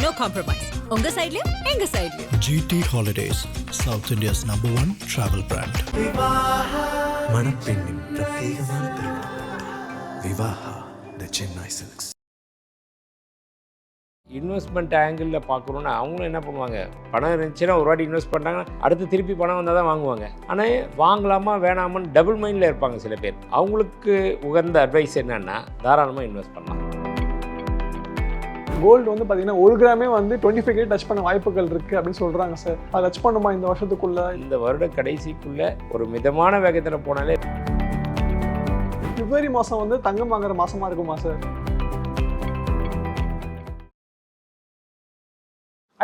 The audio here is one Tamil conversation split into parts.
no compromise. உங்க சைடுலயும் எங்க சைடுலயும். GT Holidays, South India's #1 travel brand. மணப்பெண்ணின் பிரத்யேகமான திருமணம் விவாஹா தி சென்னை சில்க்ஸ். இன்வெஸ்ட்மெண்ட் ஆங்கிளில் பார்க்குறோன்னா அவங்களும் என்ன பண்ணுவாங்க, பணம் இருந்துச்சுன்னா ஒரு வாட்டி இன்வெஸ்ட் பண்ணுறாங்கன்னா அடுத்து திருப்பி பணம் வந்தால் தான் வாங்குவாங்க. ஆனால் வாங்கலாமா வேணாமான்னு டபுள் மைண்டில் இருப்பாங்க சில பேர். அவங்களுக்கு உகந்த அட்வைஸ் என்னென்னா தாராளமாக இன்வெஸ்ட் பண்ணலாம். கோல்டு வந்து பார்த்தீங்கன்னா 1 கிராமே வந்து 25K டச் பண்ண வாய்ப்புகள் இருக்குது அப்படின்னு சொல்கிறாங்க சார். அதை டச் பண்ணுமா இந்த வருஷத்துக்குள்ளே? இந்த வருட கடைசிக்குள்ளே ஒரு மிதமான வேகத்தில் போனாலே. பிப்ரவரி மாதம் வந்து தங்கம் வாங்குற மாதமாக இருக்குமா சார்?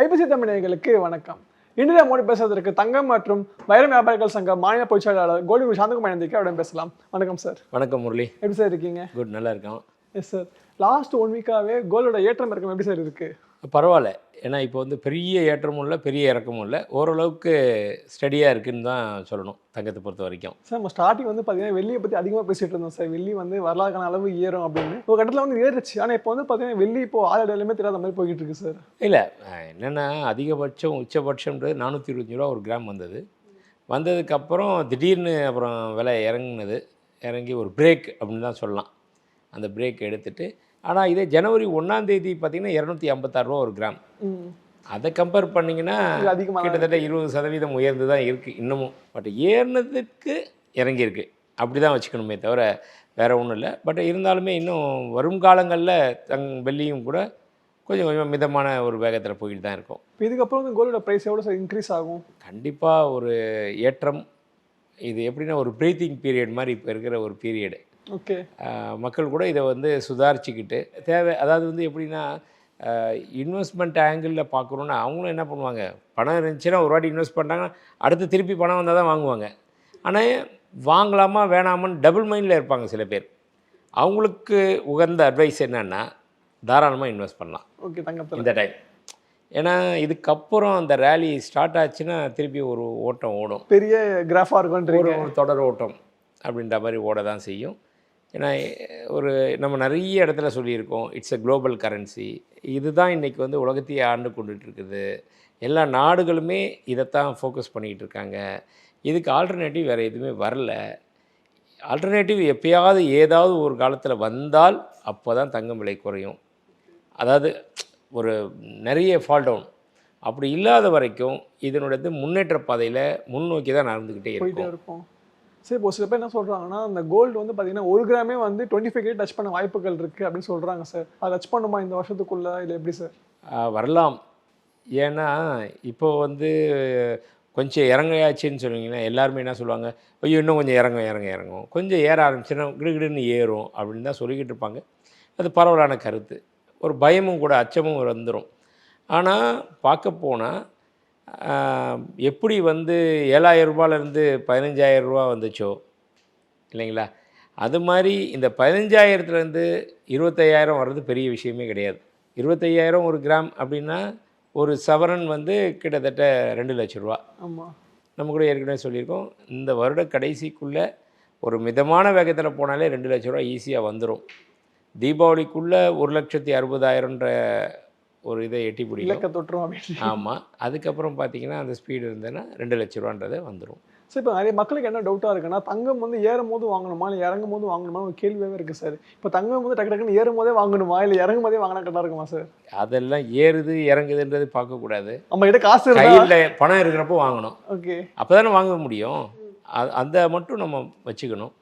ஐபிசி தமிழர்களுக்கு வணக்கம். இன்று நம்மோடு பேசுவதற்கு தங்கம் மற்றும் வைரம் வியாபாரிகள் சங்க மாநில பொதுச் செயலாளர் கோல்டு சாந்தகுமார் அவருடன் பேசலாம். வணக்கம் சார். வணக்கம் முரளி. எப்படி சார் இருக்கீங்க? குட், நல்லா இருக்கோம். Yes sir. லாஸ்ட் 1 வீக்காகவே கோல்டோட ஏற்றம் இறக்கம் எப்படி சார் இருக்குது? பரவாயில்ல. ஏன்னா இப்போ வந்து பெரிய ஏற்றமும் இல்லை, பெரிய இறக்கமும் இல்லை, ஓரளவுக்கு ஸ்டடியாக இருக்குதுன்னு தான் சொல்லணும் தங்கத்தை பொறுத்த வரைக்கும். சார் நம்ம ஸ்டார்டிங் வந்து பார்த்தீங்கன்னா வெள்ளியை பற்றி அதிகமாக பேசிகிட்டு இருந்தோம் சார். வெள்ளி வந்து வரலாறுக்கான அளவு ஏறும் அப்படின்னு ஒரு கட்டத்தில் வந்து ஏறிச்சு. ஆனால் இப்போ வந்து பார்த்தீங்கன்னா வெள்ளி இப்போ ஆளுமே தெரியாத மாதிரி போய்கிட்டு இருக்கு சார். இல்லை, என்னென்னா அதிகபட்சம் உச்சபட்சம்ன்றது 425 ரூபா ஒரு கிராம் வந்தது. வந்ததுக்கப்புறம் திடீர்னு அப்புறம் விலை இறங்கி ஒரு பிரேக் அப்படின்னு தான் சொல்லலாம். அந்த பிரேக் எடுத்துகிட்டு, ஆனால் இதே ஜனவரி 1ஆம் தேதி பார்த்திங்கன்னா 256 ரூபா ஒரு கிராம். அதை கம்பேர் பண்ணிங்கன்னா கிட்டத்தட்ட 20% உயர்ந்து தான் இருக்குது இன்னமும். பட் ஏறினதுக்கு இறங்கியிருக்கு அப்படி தான் வச்சுக்கணுமே தவிர வேறு ஒன்றும் இல்லை. பட் இருந்தாலுமே இன்னும் வரும் காலங்களில் வெள்ளியும் கூட கொஞ்சம் கொஞ்சம் மிதமான ஒரு வேகத்தில் போயிட்டு தான் இருக்கும். இப்போ இதுக்கப்புறம் வந்து கோல்டோட ப்ரைஸ் எவ்வளோ சார் இன்க்ரீஸ் ஆகும்? கண்டிப்பாக ஒரு ஏற்றம். இது எப்படின்னா ஒரு ப்ரீத்திங் பீரியட் மாதிரி இப்போ இருக்கிற ஒரு பீரியடு. ஓகே. மக்கள் கூட இதை வந்து சுதாரிச்சுக்கிட்டு அதாவது வந்து எப்படின்னா இன்வெஸ்ட்மெண்ட் ஆங்கிளில் பார்க்குறோன்னா அவங்களும் என்ன பண்ணுவாங்க, பணம் இருந்துச்சுன்னா ஒரு வாட்டி இன்வெஸ்ட் பண்ணுறாங்கன்னா அடுத்து திருப்பி பணம் வந்தால் தான் வாங்குவாங்க. ஆனால் வாங்கலாமா வேணாமான்னு டபுள் மைண்டில் இருப்பாங்க சில பேர். அவங்களுக்கு உகந்த அட்வைஸ் என்னென்னா தாராளமாக இன்வெஸ்ட் பண்ணலாம். ஓகே, தங்கத்தில் இந்த டைம். ஏன்னா இதுக்கப்புறம் அந்த ரேலி ஸ்டார்ட் ஆச்சுன்னா திருப்பி ஒரு ஓட்டம் ஓடும், பெரிய கிராஃபாக இருக்கும், ஒரு தொடர் ஓட்டம் அப்படின்ற மாதிரி ஓட தான் செய்யும். ஏன்னா நம்ம நிறைய இடத்துல சொல்லியிருக்கோம், இட்ஸ் எ குளோபல் கரன்சி. இதுதான் இன்றைக்கி வந்து உலகத்தையே ஆண்டு கொண்டுட்டு இருக்குது. எல்லா நாடுகளுமே இதைத்தான் ஃபோக்கஸ் பண்ணிக்கிட்டு இருக்காங்க. இதுக்கு ஆல்டர்னேட்டிவ் வேறு எதுவுமே வரல. ஆல்டர்னேட்டிவ் எப்பயாவது ஏதாவது ஒரு காலத்தில் வந்தால் அப்போ தான் தங்கம் விலை குறையும். அதாவது ஒரு நிறைய ஃபால் டவுன் அப்படி இல்லாத வரைக்கும் இதனுடைய முன்னேற்ற பாதையில் முன்னோக்கி தான் நடந்துக்கிட்டே இருக்கும். சரி, இப்போ சில பேர் என்ன சொல்கிறாங்கன்னா, அந்த கோல்டு வந்து பார்த்தீங்கன்னா 1 கிராமே வந்து 25K டச் பண்ண வாய்ப்புகள் இருக்குது அப்படின்னு சொல்கிறாங்க சார். அதை டச் பண்ணுமா இந்த வருஷத்துக்குள்ளே, இல்லை எப்படி சார்? வரலாம். ஏன்னா இப்போ வந்து கொஞ்சம் இறங்கையாச்சுன்னு சொல்லுவீங்கன்னா எல்லாருமே என்ன சொல்லுவாங்க, ஐயோ இன்னும் கொஞ்சம் இறங்கும், கொஞ்சம் ஏற ஆரம்பிச்சுன்னா கிடுகிடுன்னு ஏறும் அப்படின்னு தான் சொல்லிக்கிட்டு இருப்பாங்க. அது பரவலான கருத்து. ஒரு பயமும் கூட, அச்சமும் வந்துடும். ஆனால் பார்க்க போனால் எப்படி வந்து 7,000 ரூபாயிலேருந்து 15,000 ரூபா வந்துச்சோ இல்லைங்களா, அது மாதிரி இந்த 15,000லேருந்து 25,000 வர்றது பெரிய விஷயமே கிடையாது. 25,000 ஒரு கிராம் அப்படின்னா ஒரு சவரன் வந்து கிட்டத்தட்ட 2 லட்ச ரூபா. ஆமாம், நம்ம கூட ஏற்கனவே சொல்லியிருக்கோம், இந்த வருட கடைசிக்குள்ளே ஒரு மிதமான வேகத்தில் போனாலே 2 லட்ச ரூபா ஈஸியாக வந்துடும். தீபாவளிக்குள்ளே 1,60,000ன்ற ஒரு இதை எட்டி பிடிக்கும், தொட்டுரும். ஆமாம். அதுக்கப்புறம் பார்த்தீங்கன்னா அந்த ஸ்பீடு இருந்ததுன்னா 2 லட்ச ரூபான்றதை வந்துடும். சார், இப்போ நிறைய மக்களுக்கு என்ன டவுட்டாக இருக்குன்னா, தங்கம் வந்து ஏறும் போது வாங்கணுமா இல்லை இறங்கும் போது வாங்கணுமா ஒரு கேள்வியாகவே இருக்குது சார். இப்போ தங்கம் வந்து டக்குன்னு ஏறும் போதே வாங்கணுமா இல்லை இறங்கும் போதே வாங்கினா கரெக்டாக இருக்குமா சார்? அதெல்லாம் ஏறுது இறங்குதுன்றது பார்க்கக்கூடாது. நம்ம கிட்ட காசு கையில் பணம் இருக்கிறப்போ வாங்கணும். ஓகே, அப்போ தானே வாங்க முடியும். அந்த மட்டும் நம்ம வச்சுக்கணும்.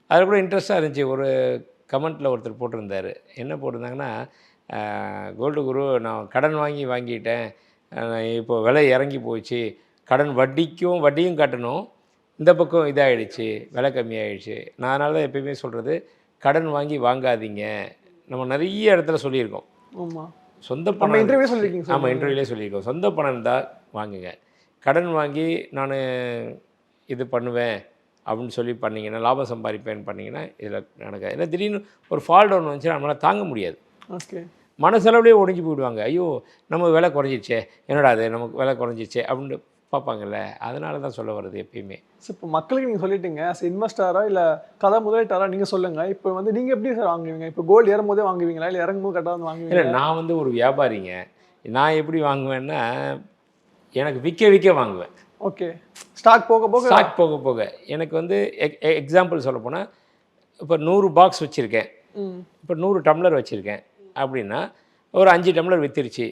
அதில் கூட இன்ட்ரெஸ்ட்டாக இருந்துச்சு. ஒரு கமெண்ட்டில் ஒருத்தர் போட்டிருந்தார். என்ன போட்டிருந்தாங்கன்னா, கோல்டு குரு நான் கடன் வாங்கிட்டேன், இப்போ விலை இறங்கி போச்சு, கடன் வட்டியும் கட்டணும், இந்த பக்கம் இதாகிடுச்சு, விலை கம்மியாகிடுச்சு. நான் அதனால தான் எப்பயுமே சொல்கிறது, கடன் வாங்காதீங்க. நம்ம நிறைய இடத்துல சொல்லியிருக்கோம். ஆமாம், சொந்த பணம் இன்டர்வியூ சொல்லியிருக்கீங்க. ஆமாம், இன்டர்வியூலே சொல்லியிருக்கோம். சொந்த பணம் இருந்தால் வாங்குங்க. கடன் வாங்கி நான் இது பண்ணுவேன் அப்படின்னு சொல்லி பண்ணிங்கன்னா, லாபம் சம்பாதிப்பேன்னு பண்ணிங்கன்னா இதில் நடக்காது. ஏன்னா திடீர்னு ஒரு ஃபால் டவுன் வந்துச்சுன்னா நம்மளால் தாங்க முடியாது. ஓகே, மனசளவுலேயே ஒடிஞ்சு போயிடுவாங்க. ஐயோ நம்ம விலை குறைஞ்சிச்சே, என்னடா அது நமக்கு விலை குறைஞ்சிச்சே அப்படின்னு பார்ப்பாங்கல்ல. அதனால தான் சொல்ல வருது எப்பயுமே. ஸோ இப்போ மக்களுக்கு நீங்கள் சொல்லிட்டீங்க, இன்வெஸ்டரா இல்லை கதை முதலீட்டாரா நீங்கள் சொல்லுங்கள். இப்போ வந்து நீங்கள் எப்படி சார் வாங்குவீங்க? இப்போ கோல்டு ஏறும் போதே வாங்குவீங்களா இல்லை இறங்கும் போது கரெக்டாக வந்து வாங்குவீங்க? இல்லை, நான் வந்து ஒரு வியாபாரிங்க. நான் எப்படி வாங்குவேன்னா எனக்கு விற்க வாங்குவேன். ஓகே. ஸ்டாக் போக போக ஸ்டாக் போக போக எனக்கு வந்து எக்ஸாம்பிள் சொல்ல போனால் இப்போ 100 பாக்ஸ் வச்சுருக்கேன், இப்போ 100 டம்ளர் வச்சுருக்கேன் அப்படின்னா ஒரு 5 டம்ளர் விற்றுருச்சு,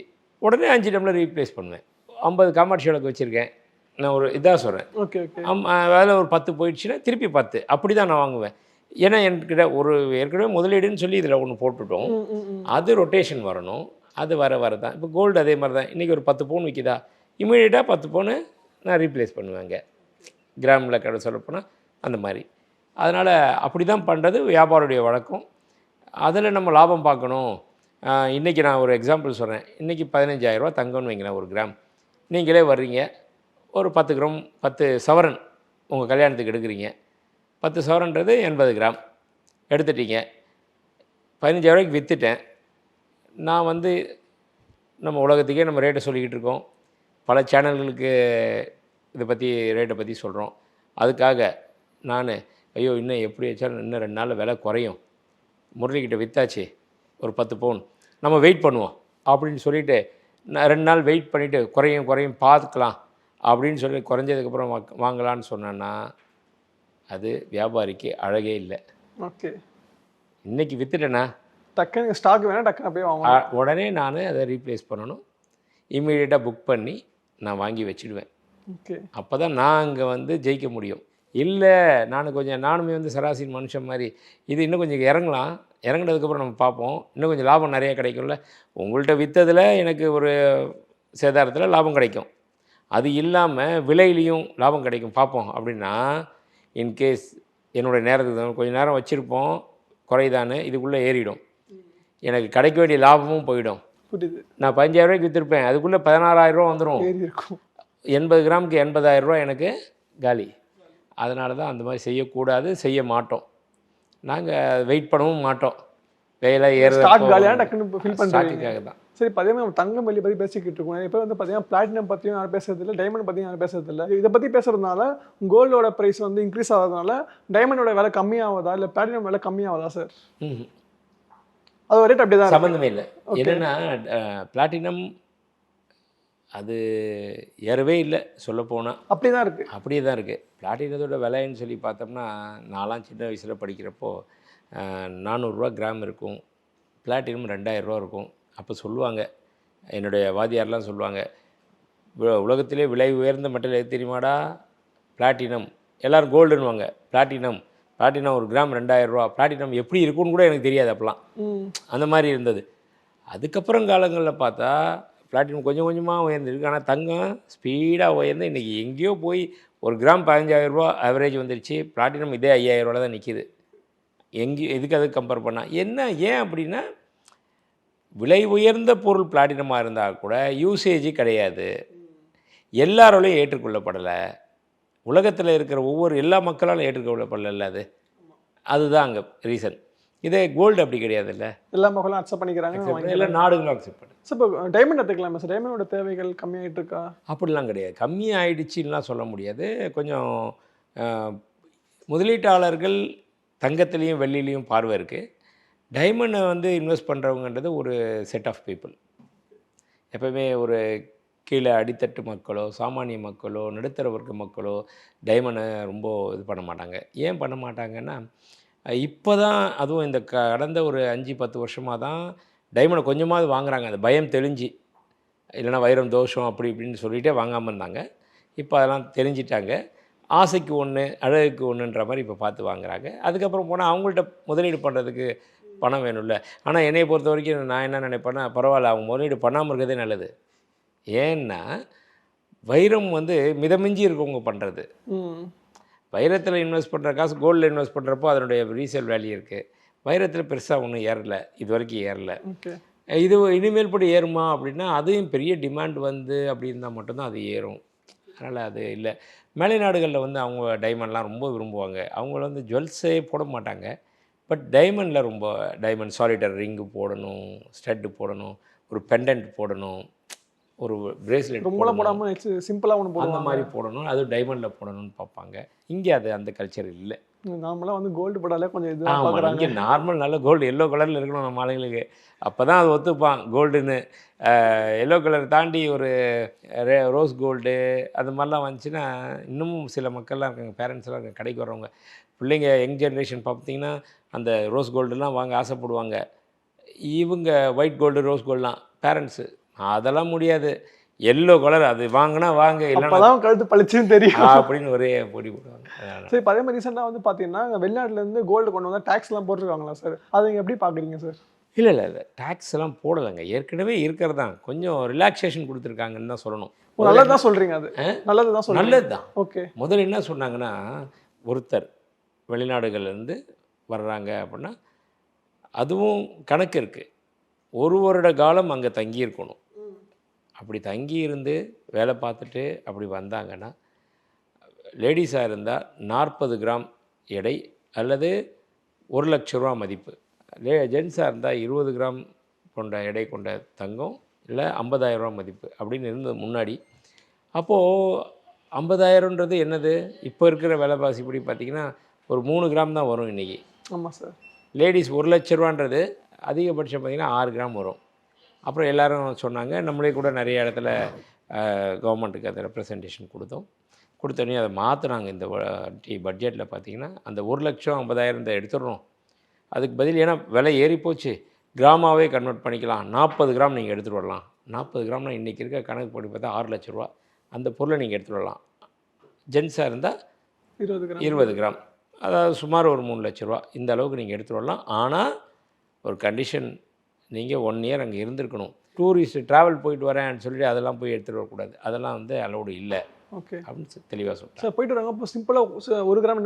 உடனே 5 டம்ளர் ரீப்ளேஸ் பண்ணுவேன். 50 காமாட்சி விளக்கு வச்சுருக்கேன், நான் ஒரு இதாக சொல்கிறேன். Okay okay. அதில் ஒரு 10 போயிடுச்சுன்னா திருப்பி 10 அப்படி தான் நான் வாங்குவேன். ஏன்னா என்கிட்ட ஒரு ஏற்கனவே முதலீடுன்னு சொல்லி இதில் ஒன்று போட்டுட்டோம், அது ரொட்டேஷன் வரணும், அது வர தான். இப்போ கோல்டு அதே மாதிரி தான். இன்றைக்கி ஒரு 10 பவுன் விற்கிதா, இமீடியட்டாக 10 பவுனு நான் ரீப்ளேஸ் பண்ணுவேங்க. கிராமில் கடை சொல்லப்போனால் அந்த மாதிரி. அதனால் அப்படி தான் பண்ணுறது வியாபாரியுடைய வழக்கம். அதில் நம்ம லாபம் பார்க்கணும். இன்றைக்கி நான் ஒரு எக்ஸாம்பிள் சொல்கிறேன். இன்றைக்கி 15,000 தங்கம்னு வைங்களேன் ஒரு கிராம். நீங்களே வர்றீங்க, ஒரு 10 கிராம் 10 சவரன் உங்கள் கல்யாணத்துக்கு எடுக்கிறீங்க. 10 சவரன்றது 80 கிராம் எடுத்துட்டீங்க. 15,000 விற்றுட்டேன். நான் வந்து நம்ம உலகத்துக்கே நம்ம ரேட்டை சொல்லிக்கிட்டு இருக்கோம், பல சேனல்களுக்கு இதை பற்றி ரேட்டை பற்றி சொல்கிறோம். அதுக்காக நான் ஐயோ இன்னும் எப்படி வச்சாலும் இன்னும் 2 நாளில் விலை குறையும், முரளிக்கிட்ட விற்றாச்சு ஒரு 10 பவுன், நம்ம வெயிட் பண்ணுவோம் அப்படின்னு சொல்லிவிட்டு நான் 2 நாள் வெயிட் பண்ணிவிட்டு குறையும் பார்த்துக்கலாம் அப்படின்னு சொல்லி குறைஞ்சதுக்கப்புறம் வாங்கலான்னு சொன்னேன்னா அது வியாபாரிக்கு அழகே இல்லை. ஓகே. இன்றைக்கி விற்றுட்டேன்னா டக்குன்னு ஸ்டாக் வேணால் டக்குன்னு அப்படியே வாங்கணும், உடனே நான் அதை ரீப்ளேஸ் பண்ணணும். இம்மீடியட்டாக புக் பண்ணி நான் வாங்கி வச்சுடுவேன். ஓகே. அப்போ தான் நான் அங்கே வந்து ஜெயிக்க முடியும். இல்லை நானுமே வந்து சராசரி மனுஷன் மாதிரி இது இன்னும் கொஞ்சம் இறங்கலாம், இறங்கினதுக்கப்புறம் நம்ம பார்ப்போம், இன்னும் கொஞ்சம் லாபம் நிறைய கிடைக்கும்ல. உங்கள்கிட்ட விற்றதில் எனக்கு ஒரு சேதாரத்தில் லாபம் கிடைக்கும், அது இல்லாமல் விலையிலையும் லாபம் கிடைக்கும் பார்ப்போம் அப்படின்னா, இன்கேஸ் என்னுடைய நேரத்துக்கு கொஞ்சம் நேரம் வச்சுருப்போம், குறைதானு இதுக்குள்ளே ஏறிடும், எனக்கு கிடைக்க வேண்டிய லாபமும் போயிடும். புரியுது. நான் 15,000 விற்றுருப்பேன், அதுக்குள்ளே 16,000 வந்துடும். 80 கிராமுக்கு 80,000 எனக்கு காலி. அதனால தான் அந்த மாதிரி செய்யக்கூடாது, செய்ய மாட்டோம். நாங்கள் வெயிட் பண்ணவும் மாட்டோம். வேலை ஸ்டாக் காலியாக டக்குன்னு ஃபில் பண்ணுறதுக்காக தான். சரி, பார்த்தீங்கன்னா நம்ம தங்கம் வெள்ளி பற்றி பேசிக்கிட்டு இருக்கோம். இப்போ வந்து பார்த்தீங்கன்னா பிளாட்டினம் பற்றியும் யாரும் பேசுறதில்லை, டைமண்ட் பற்றியும் யாரும் பேசுறதில்லை. இதை பற்றி பேசுறதுனால கோல்டோட ப்ரைஸ் வந்து இன்க்ரீஸ் ஆகிறதுனால டைமண்டோட விலை கம்மியாகுதா இல்லை பிளாட்டினம் விலை கம்மியாகுதா சார்? அது ரேட் அப்படி தான் சம்மந்தமே இல்லை. என்னென்னா பிளாட்டினம் அது ஏறவே இல்லை சொல்லப்போனால், அப்படி தான் இருக்குது. அப்படியே தான் இருக்குது. பிளாட்டினத்தோட விலைன்னு சொல்லி பார்த்தோம்னா, நான்லாம் சின்ன வயசில் படிக்கிறப்போ 400 கிராம் இருக்கும், பிளாட்டினம் 2,000 இருக்கும். அப்போ சொல்லுவாங்க, என்னுடைய வாதியார்லாம் சொல்லுவாங்க, உலகத்திலே விலை உயர்ந்த மெட்டல் எது தெரியுமாடா? பிளாட்டினம். எல்லோரும் கோல்டுன்னுவாங்க, பிளாட்டினம் ஒரு கிராம் 2,000. பிளாட்டினம் எப்படி இருக்குன்னு கூட எனக்கு தெரியாது அப்போலாம், அந்த மாதிரி இருந்தது. அதுக்கப்புறம் காலங்களில் பார்த்தா பிளாட்டினம் கொஞ்சம் கொஞ்சமாக உயர்ந்துருக்கு. ஆனால் தங்கம் ஸ்பீடாக உயர்ந்து இன்றைக்கி எங்கேயோ போய் ஒரு கிராம் 15,000 ஆவரேஜ் வந்துருச்சு. பிளாட்டினம் இதே 5,000 தான் நிற்கிது. எதுக்கு அதுக்கு கம்பேர் பண்ணால் என்ன? ஏன் அப்படின்னா, விலை உயர்ந்த பொருள் பிளாட்டினமாக இருந்தால் கூட யூசேஜ் கிடையாது, எல்லாராலையும் ஏற்றுக்கொள்ளப்படலை, உலகத்தில் இருக்கிற எல்லா மக்களாலும் ஏற்றுக்கொள்ளப்படலை. அதுதான் அங்கே ரீசன். இதே கோல்டு அப்படி கிடையாதுல்ல, எல்லா மக்களும் அக்செப்ட் பண்ணிக்கிறாங்க, எல்லா நாடுகளும் அக்செப்ட் பண்ணு. சார் இப்போ டைமண்ட் எடுத்துக்கலாமா சார்? டைமண்டோட தேவைகள் கம்மியாகிட்டு இருக்கா? அப்படிலாம் கிடையாது, கம்மி ஆயிடுச்சுலாம் சொல்ல முடியாது. கொஞ்சம் முதலீட்டாளர்கள் தங்கத்துலேயும் வெள்ளிலையும் பார்வை இருக்குது. டைமண்டை வந்து இன்வெஸ்ட் பண்ணுறவங்கன்றது ஒரு செட் ஆஃப் பீப்புள். எப்போவுமே ஒரு கீழே அடித்தட்டு மக்களோ, சாமானிய மக்களோ, நடுத்தர வர்க்க மக்களோ டைமண்டை ரொம்ப இது பண்ண மாட்டாங்க. ஏன் பண்ண மாட்டாங்கன்னா, இப்போ தான் அதுவும் இந்த கடந்த ஒரு 5-10 வருஷமாக தான் டைமண்டை கொஞ்சமாவது வாங்குறாங்க. அந்த பயம் தெளிஞ்சு, இல்லைனா வைரம் தோஷம் அப்படி இப்படின்னு சொல்லிகிட்டே வாங்காமல் இருந்தாங்க. இப்போ அதெல்லாம் தெரிஞ்சிட்டாங்க. ஆசைக்கு ஒன்று, அழகுக்கு ஒன்றுன்ற மாதிரி இப்போ பார்த்து வாங்குறாங்க. அதுக்கப்புறம் போனால் அவங்கள்ட்ட முதலீடு பண்ணுறதுக்கு பணம் வேணும்ல. ஆனால் என்னையை பொறுத்த வரைக்கும் நான் என்ன நினைப்பேன்னா, பரவாயில்ல அவங்க முதலீடு பண்ணாமல் இருக்கிறதே நல்லது. ஏன்னா வைரம் வந்து மிதமிஞ்சி இருக்கவங்க பண்ணுறது. வைரத்தில் இன்வெஸ்ட் பண்ணுற காசு கோல்டில் இன்வெஸ்ட் பண்ணுறப்போ அதனுடைய ரீசேல் வேல்யூ இருக்குது. வைரத்தில் பெருசாக ஒன்றும் ஏறலை, இது வரைக்கும் ஏறலை. இது இனிமேல் படி ஏறுமா அப்படின்னா, அதுவும் பெரிய டிமாண்ட் வந்து அப்படி இருந்தால் மட்டும்தான் அது ஏறும். அதனால் அது இல்லை. மேலை நாடுகளில் வந்து அவங்க டைமண்ட்லாம் ரொம்ப விரும்புவாங்க. அவங்கள வந்து ஜுவல்ஸே போட மாட்டாங்க, பட் டைமண்டில் ரொம்ப டைமண்ட் சாலிட்டர் ரிங்கு போடணும், ஸ்டட்டு போடணும், ஒரு பெண்டன்ட் போடணும், ஒரு பிரேஸ்லெட் ரொம்பலாம் போடாமல் சிம்பிளாக ஒன்று போடணும், அந்த மாதிரி போடணும், அது டைமண்டில் போடணும்னு பார்ப்பாங்க. இங்கே அது அந்த கல்ச்சர் இல்லை. நார்மலாக வந்து கோல்டு போட்டாலே கொஞ்சம் இதுவாக ஆமாம், பார்க்குறாங்க. இங்கே நார்மல் நல்ல கோல்டு எல்லோ கலரில் இருக்கணும் நம்ம ஆளுங்களுக்கு. அப்போ தான் அது ஒத்துப்பான் கோல்டுன்னு. எல்லோ கலர் தாண்டி ஒரு ரோஸ் கோல்டு அது மாதிரிலாம் வந்துச்சுன்னா இன்னமும் சில மக்கள்லாம் இருக்காங்க, பேரண்ட்ஸ்லாம் இருக்காங்க, கடைக்கு வர்றவங்க பிள்ளைங்க யங் ஜென்ரேஷன் பார்த்தீங்கன்னா அந்த ரோஸ் கோல்டுலாம் வாங்க ஆசைப்படுவாங்க. இவங்க ஒயிட் கோல்டு ரோஸ் கோல்டுலாம் பேரண்ட்ஸு அதெல்லாம் முடியாது, எல்லோ கலர் அது வாங்கினா வாங்க, இல்லைன்னா அப்பதான் கழுத்து பளிச்சுன்னு தெரியும். அப்படின்னு ஒரே பொடி போடுவாங்க. சரி, இப்போ அதே மாதிரி ரீசெண்டாக வந்து பார்த்தீங்கன்னா வெளிநாட்டுலேருந்து கோல்டு கொண்டு வந்தால் டேக்ஸ்லாம் போட்டுருக்காங்களா சார்? அதை நீங்கள் எப்படி பார்க்குறீங்க சார்? இல்லை இல்லை இல்லை, டேக்ஸ் எல்லாம் போடலைங்க, ஏற்கனவே இருக்கிறது தான், கொஞ்சம் ரிலாக்ஸேஷன் கொடுத்துருக்காங்கன்னு தான் சொல்லணும். நல்லது தான் சொல்கிறீங்க, அது நல்லது தான் சொல்கிறீங்க. நல்லது தான். ஓகே. முதல்ல என்ன சொன்னாங்கன்னா, ஒருத்தர் வெளிநாடுகள்லேருந்து வர்றாங்க அப்படின்னா அதுவும் கணக்கு இருக்குது, ஒரு வருட காலம் அங்கே தங்கியிருக்கணும். அப்படி தங்கியிருந்து வேலை பார்த்துட்டு அப்படி வந்தாங்கன்னா லேடிஸாக இருந்தால் 40 கிராம் எடை அல்லது 1 லட்ச ரூபா மதிப்பு, ஜென்ஸாக இருந்தால் 20 கிராம் கொண்ட எடை கொண்ட தங்கம் இல்லை 50,000 ரூபா மதிப்பு அப்படின்னு இருந்தது முன்னாடி. அப்போது 50,000ன்றது என்னது, இப்போ இருக்கிற விலைவாசிப்படி பார்த்திங்கன்னா ஒரு 3 கிராம் தான் வரும் இன்றைக்கி. ஆமாம் சார். லேடிஸ் 1 லட்ச ரூபான்றது அதிகபட்சம் பார்த்திங்கன்னா 6 கிராம் வரும். அப்புறம் எல்லோரும் சொன்னாங்க, நம்மளே கூட நிறைய இடத்துல கவர்மெண்ட்டுக்கு அதை ரெப்ரசன்டேஷன் கொடுத்தோன்னே அதை மாற்றினாங்க. இந்த பட்ஜெட்டில் பார்த்திங்கன்னா அந்த 1,50,000 எடுத்துடுறோம், அதுக்கு பதில் ஏன்னா விலை ஏறி போச்சு, கிராமாவே கன்வெர்ட் பண்ணிக்கலாம், 40 கிராம் நீங்கள் எடுத்துகிட்டு வரலாம். 40 கிராம்னால் இன்றைக்கி இருக்க கணக்கு படி பார்த்தா 6 லட்ச ரூபா, அந்த பொருளை நீங்கள் எடுத்துகிட்டு வரலாம். ஜென்ஸாக இருந்தால் 20 கிராம், அதாவது சுமார் ஒரு 3 லட்ச ரூபா, இந்த அளவுக்கு நீங்கள் எடுத்துகிட்டு வரலாம். ஆனால் ஒரு கண்டிஷன், நீங்கள் 1 இயர் அங்கே இருந்திருக்கணும். டூரிஸ்ட் ட்ராவல் போயிட்டு வரேன்னு சொல்லிட்டு அதெல்லாம் போய் எடுத்துகிட்டு வரக்கூடாது, அதெல்லாம் வந்து அலௌடு இல்லை. ஓகே அப்படின்னு தெளிவாக சொல்லிட்டேன். சார் போயிட்டு வராங்க, இப்போ சிம்பிளாக 1 கிராம்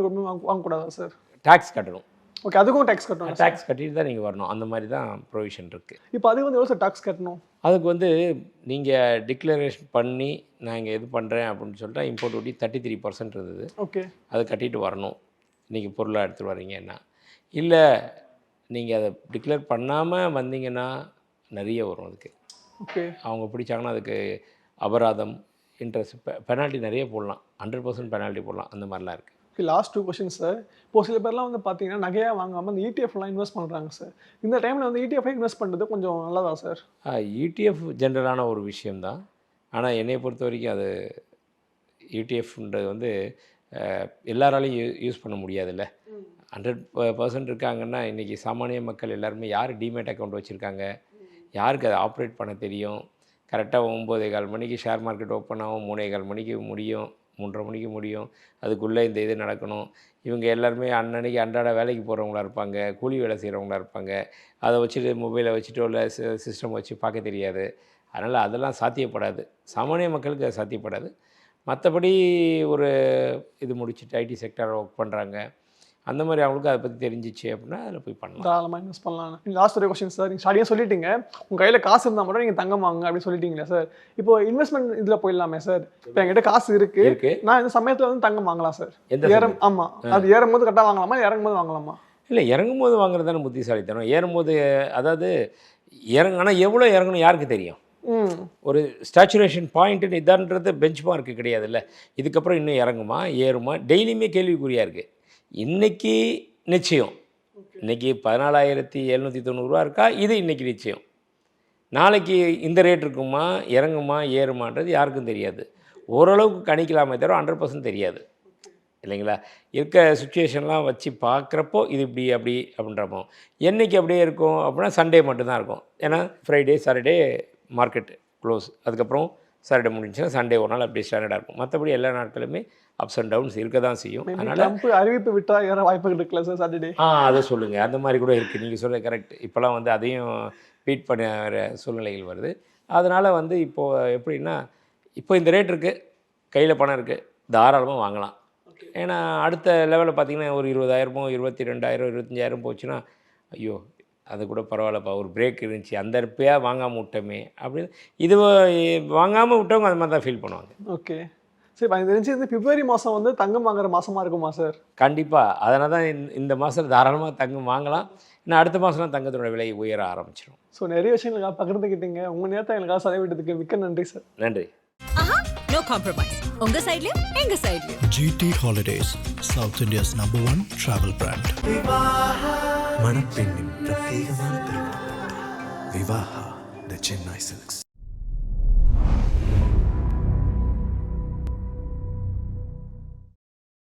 வாங்கக்கூடாதா சார்? டேக்ஸ் கட்டணும். ஓகே, அதுக்கும் டேக்ஸ் கட்டணும். டேக்ஸ் கட்டிட்டு தான் நீங்கள் வரணும், அந்த மாதிரி தான் ப்ரொவிஷன் இருக்குது. இப்போ அதுக்கு வந்து எவ்வளோ சார் டேக்ஸ் கட்டணும்? அதுக்கு வந்து நீங்கள் டிக்ளரேஷன் பண்ணி நான் இங்கே இது பண்ணுறேன் அப்படின்னு சொல்லிட்டா இம்போர்ட் டியூட்டி 33% இருந்தது. ஓகே, அதை கட்டிட்டு வரணும் இன்றைக்கி பொருளாக எடுத்துகிட்டு வரீங்கன்னா. இல்லை நீங்கள் அதை டிக்ளேர் பண்ணாமல் வந்தீங்கன்னா நிறைய வரும் அதுக்கு. ஓகே, அவங்க பிடிச்சாங்கன்னா அதுக்கு அபராதம், இன்ட்ரெஸ்ட், பெனால்ட்டி நிறைய போடலாம், 100% பெனால்ட்டி போடலாம், அந்த மாதிரிலாம் இருக்குது. Okay, last 2 questions sir. இப்போ சில பேர்லாம் வந்து பார்த்தீங்கன்னா நகையாக வாங்காமல் அந்த இடிஎஃப்லாம் இன்வெஸ்ட் பண்ணுறாங்க சார். இந்த டைமில் வந்து இடிஎஃப்ஐ இன்வெஸ்ட் பண்ணுறது கொஞ்சம் நல்லதா சார்? இடிஎஃப் ஜென்ரலான ஒரு விஷயந்தான், ஆனால் என்னை பொறுத்த வரைக்கும் அது இடிஎஃப்ன்றது வந்து எல்லாராலையும் யூஸ் பண்ண முடியாதுல்ல. 100% இருக்காங்கன்னா இன்றைக்கி சாமானிய மக்கள் எல்லாருமே யார் டிமேட் அக்கௌண்ட் வச்சுருக்காங்க, யாருக்கு அதை ஆப்ரேட் பண்ண தெரியும்? கரெக்டாக 9:15 மணிக்கு ஷேர் மார்க்கெட் ஓப்பன் ஆகும், 3:15 மணிக்கு முடியும், 3:30 மணிக்கு முடியும், அதுக்குள்ளே இந்த இது நடக்கணும். இவங்க எல்லாருமே அன்னன்னைக்கு அன்றாட வேலைக்கு போகிறவங்களா இருப்பாங்க, கூலி வேலை செய்கிறவங்களா இருப்பாங்க, அதை வச்சுட்டு மொபைலை வச்சுட்டோ இல்லை சிஸ்டம் வச்சு பார்க்க தெரியாது. அதனால் அதெல்லாம் சாத்தியப்படாது, சாமானிய மக்களுக்கு அது சாத்தியப்படாது. மற்றபடி ஒரு இது முடிச்சுட்டு ஐடி செக்டரில் ஒர்க் பண்ணுறாங்க, அந்த மாதிரி அவங்களுக்கு அதை பற்றி தெரிஞ்சிச்சு அப்படின்னா அதில் போய் பண்ணலாம், தாராளமாக இன்வெஸ்ட் பண்ணலாம். லாஸ்ட் ஒரு கொஸ்டின் சார், நீங்கள் ஸ்டார்டிங்காக சொல்லிட்டீங்க உங்கள் கையில் காசு இருந்தால் மட்டும் நீங்கள் தங்கம் வாங்க அப்படின்னு சொல்லிட்டீங்களா சார்? இப்போ இன்வெஸ்ட்மெண்ட் இதில் போயிடலாமே சார்? இப்போ என்கிட்ட காசு இருக்குது, நான் இந்த சமயத்தில் வந்து தங்கம் வாங்கலாம் சார்? ஆமாம், அது ஏறும்போது கரெக்டாக வாங்கலாமா, இறங்கும்போது வாங்கலாமா? இல்லை, இறங்கும்போது வாங்குறது தானே புத்திசாலித்தனம். ஏறும்போது அதாவது ஆனால் எவ்வளோ இறங்கணும் யாருக்கு தெரியும்? ஒரு ஸ்டாச்சுரேஷன் பாயிண்ட்டு இதான்றது பெஞ்ச் மார்க்கு கிடையாதுல்ல. இதுக்கப்புறம் இன்னும் இறங்குமா ஏறுமா டெய்லியுமே கேள்விக்குறியாக இருக்குது. இன்றைக்கி நிச்சயம், இன்றைக்கி 14,790 இருக்கா, இது இன்றைக்கி நிச்சயம். நாளைக்கு இந்த ரேட் இருக்குமா, இறங்குமா ஏறுமான்றது யாருக்கும் தெரியாது. ஓரளவுக்கு கணிக்கலாமே தவிர 100% தெரியாது இல்லைங்களா? இருக்க சுச்சுவேஷன்லாம் வச்சு பார்க்குறப்போ இது இப்படி அப்படி அப்படின்றப்போ என்றைக்கு அப்படியே இருக்கும் அப்படின்னா சண்டே மட்டும்தான் இருக்கும். ஏன்னா ஃப்ரைடே சாட்டர்டே மார்க்கெட் க்ளோஸ், அதுக்கப்புறம் சாட்டர்டே முடிஞ்சுன்னா சண்டே ஒரு நாள் அப்படி ஸ்டாண்டர்டாக இருக்கும். மற்றபடி எல்லா நாட்களுமே அப்ஸ் அண்ட் டவுன்ஸ் இருக்க தான் செய்யும். அதனால் அறிவிப்பு விட்டால் ஏற வாய்ப்புகள் இருக்குல்ல சார் சாட்டர்டே? அதை சொல்லுங்கள், அந்த மாதிரி கூட இருக்குது. நீங்கள் சொல்கிறது கரெக்ட். இப்போலாம் வந்து அதையும் பீட் பண்ண சூழ்நிலைகள் வருது. அதனால் வந்து இப்போது எப்படின்னா, இப்போ இந்த ரேட் இருக்குது, கையில் பணம் இருக்குது, தாராளமாக வாங்கலாம். ஏன்னா அடுத்த லெவலில் பார்த்திங்கன்னா ஒரு 20,000 22,000 25,000 போச்சுன்னா ஐயோ அது கூட பரவாயில்லப்பா, ஒரு பிரேக் இருந்துச்சு, அந்த இருப்பையாக வாங்காமல் விட்டோமே அப்படின்னு இது வாங்காமல் விட்டவங்க அந்த மாதிரி தான் ஃபீல் பண்ணுவாங்க. ஓகே சரி, எனக்கு தெரிஞ்சு இந்த பிப்ரவரி மாதம் வந்து தங்கம் வாங்குற மாதமாக இருக்குமா சார்? கண்டிப்பாக. அதனால தான் இந்த மாதம் தாராளமாக தங்கம் வாங்கலாம். இன்னும் அடுத்த மாதம்லாம் தங்கத்தோட விலை உயர ஆரம்பிச்சிடும். ஸோ நிறைய விஷயங்களுக்காக பகிர்ந்துக்கிட்டீங்க. உங்கள் நேரத்தை எங்களுக்காக செலவிட்டதுக்கு மிக்க நன்றி சார். நன்றி. No compromise. உங்க சைடுலயும் எங்க சைடுலயும். GT Holidays, South India's #1 travel brand. மணப்பெண்ணின் பிரத்யேகமான திருமணம். விவாஹா த சென்னை சில்க்ஸ்.